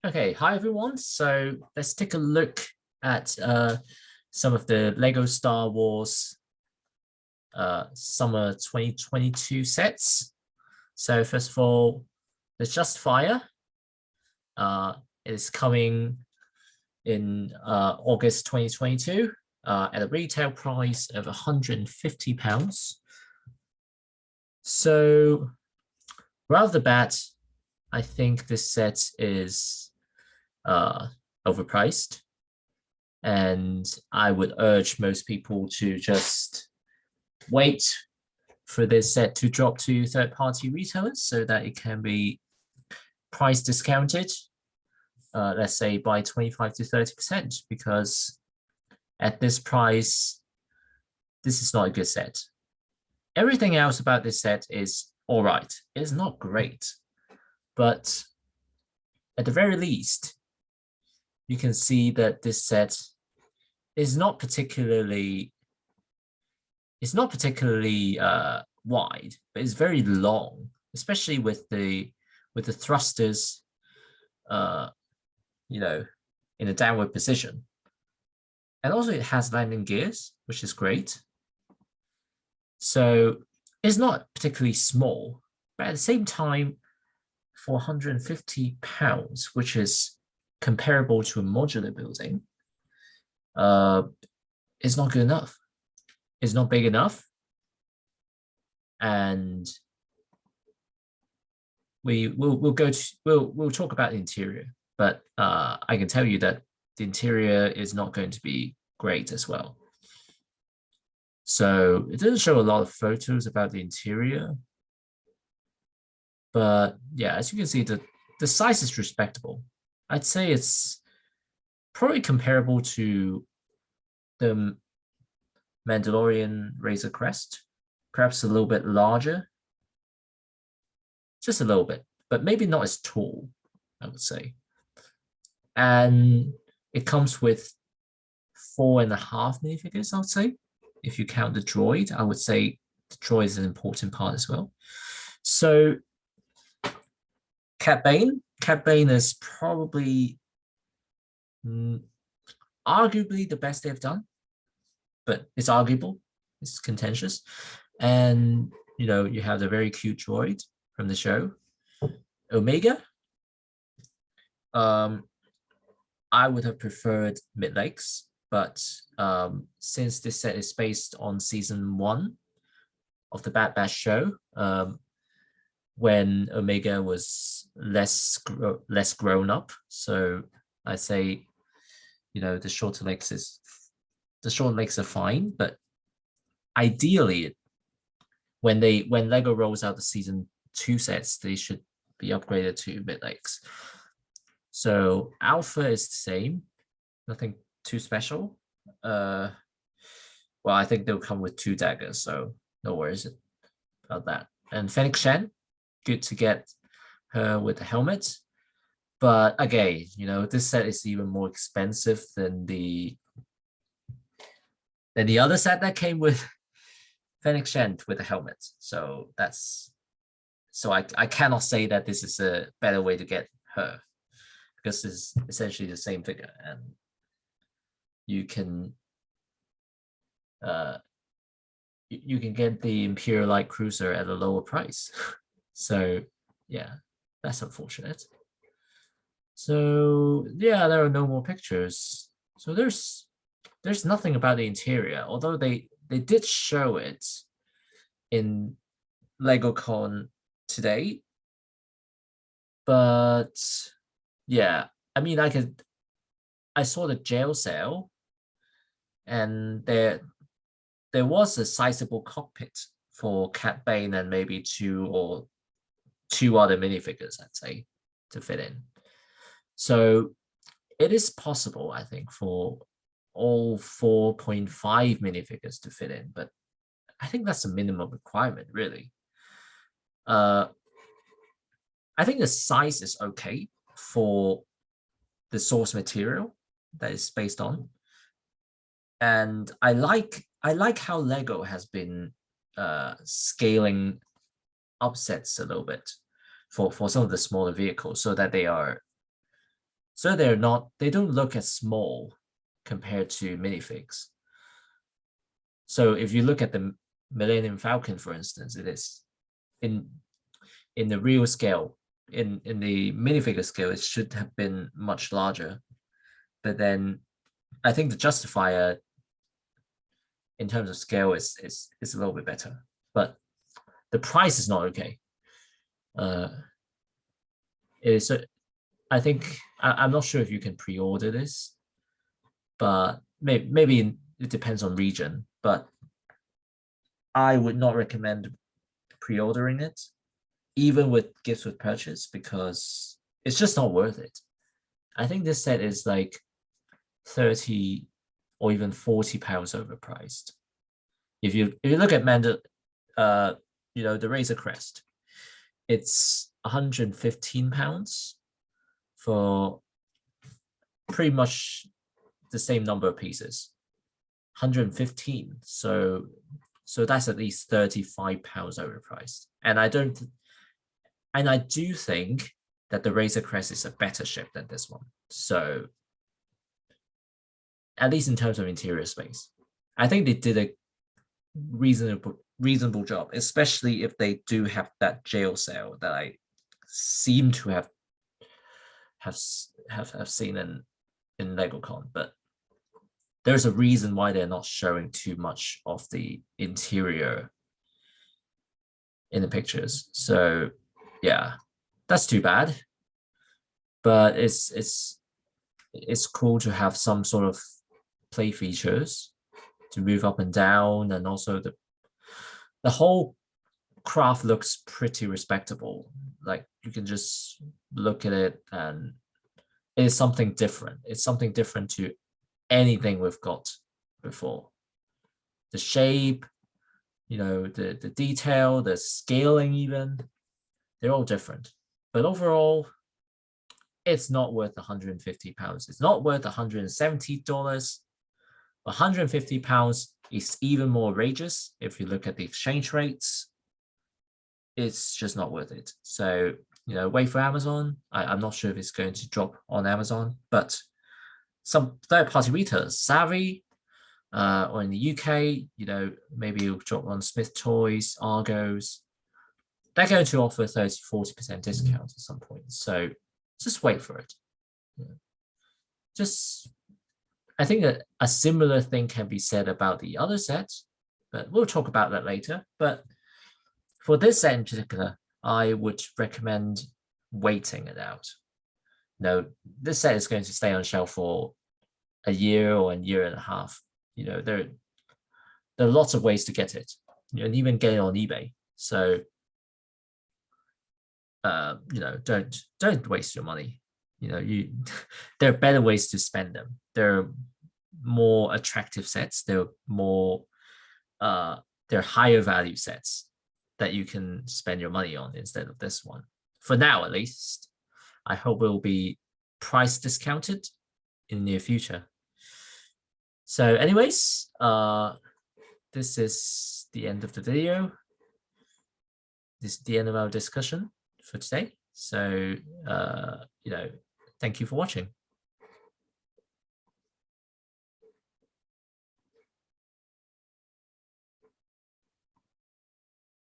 Okay, hi everyone. So let's take a look at some of the Lego Star Wars Summer 2022 sets. So first of all, the Justifier is coming in August 2022 at a retail price of £150. So right off the bat, I think this set is overpriced. And I would urge most people to just wait for this set to drop to third-party retailers so that it can be price discounted, let's say by 25 to 30%, because at this price, this is not a good set. Everything else about this set is all right. It's not great, but at the very least, you can see that this set is not particularly wide, but it's very long, especially with the thrusters, in a downward position. And also it has landing gears, which is great. So it's not particularly small, but at the same time, for £150, which is comparable to a modular building, it's not good enough. It's not big enough. And we'll talk about the interior, but I can tell you that the interior is not going to be great as well. So it doesn't show a lot of photos about the interior, but yeah, as you can see, the size is respectable. I'd say it's probably comparable to the Mandalorian Razor Crest, perhaps a little bit larger, just a little bit, but maybe not as tall, I would say. And it comes with 4.5 minifigures, I would say. If you count the droid, I would say the droid is an important part as well. So Cat Bane is probably arguably the best they've done, but it's arguable, it's contentious. And you have the very cute droid from the show, Omega. I would have preferred mid-legs, but since this set is based on season 1 of the Bad Batch show, when Omega was less grown up, so I say, the short legs are fine, but ideally, when Lego rolls out the season 2 sets, they should be upgraded to mid legs. So Alpha is the same, nothing too special. Well, I think they'll come with 2 daggers, so no worries about that. And Fennec Shen, good to get her with the helmet. But again, this set is even more expensive than the other set that came with Fennec Shen with a helmet. So I cannot say that this is a better way to get her, because it's essentially the same figure, and you can get the Imperial Light Cruiser at a lower price. So yeah, that's unfortunate. So yeah, there are no more pictures. So there's nothing about the interior, although they did show it in LegoCon today. But yeah, I mean, I saw the jail cell, and there was a sizable cockpit for Cat Bane and maybe 2 other minifigures, I'd say, to fit in. So it is possible, I think, for all 4.5 minifigures to fit in, but I think that's a minimum requirement, really. I think the size is okay for the source material that is based on, and I like how Lego has been scaling up sets a little bit for some of the smaller vehicles, so that they are So they don't look as small compared to minifigs. So if you look at the Millennium Falcon, for instance, it is in the real scale, in the minifigure scale, it should have been much larger. But then I think the Justifier in terms of scale is a little bit better. But the price is not okay. I think I'm not sure if you can pre-order this, but maybe it depends on region. But I would not recommend pre-ordering it, even with gifts with purchase, because it's just not worth it. I think this set is like 30 or even 40 pounds overpriced. If you look at the Razor Crest, it's 115 pounds for pretty much the same number of pieces. 115. So that's at least 35 pounds overpriced. And I do think that the Razor Crest is a better ship than this one. So at least in terms of interior space, I think they did a reasonable job, especially if they do have that jail cell that I seem to have seen in LegoCon. But there's a reason why they're not showing too much of the interior in the pictures. So yeah, that's too bad. But it's cool to have some sort of play features to move up and down, and also the whole craft looks pretty respectable. Like you can just look at it and it's something different. It's something different to anything we've got before. The shape, the detail, the scaling even, they're all different. But overall, it's not worth 150 pounds. It's not worth $170. 150 pounds is even more outrageous if you look at the exchange rates. It's just not worth it. So, wait for Amazon. I'm not sure if it's going to drop on Amazon, but some third-party retailers, Savvy, or in the UK, maybe it'll drop on Smith Toys, Argos. They're going to offer 30-40% discount at some point. So just wait for it. I think that a similar thing can be said about the other sets, but we'll talk about that later. But for this set in particular, I would recommend waiting it out. This set is going to stay on shelf for a year or a year and a half. There are lots of ways to get it, and even get it on eBay. So, don't waste your money. There are better ways to spend them. There are more attractive sets. There are higher value sets that you can spend your money on instead of this one. For now, at least. I hope it will be price discounted in the near future. So anyways, this is the end of the video. This is the end of our discussion for today. So, thank you for watching.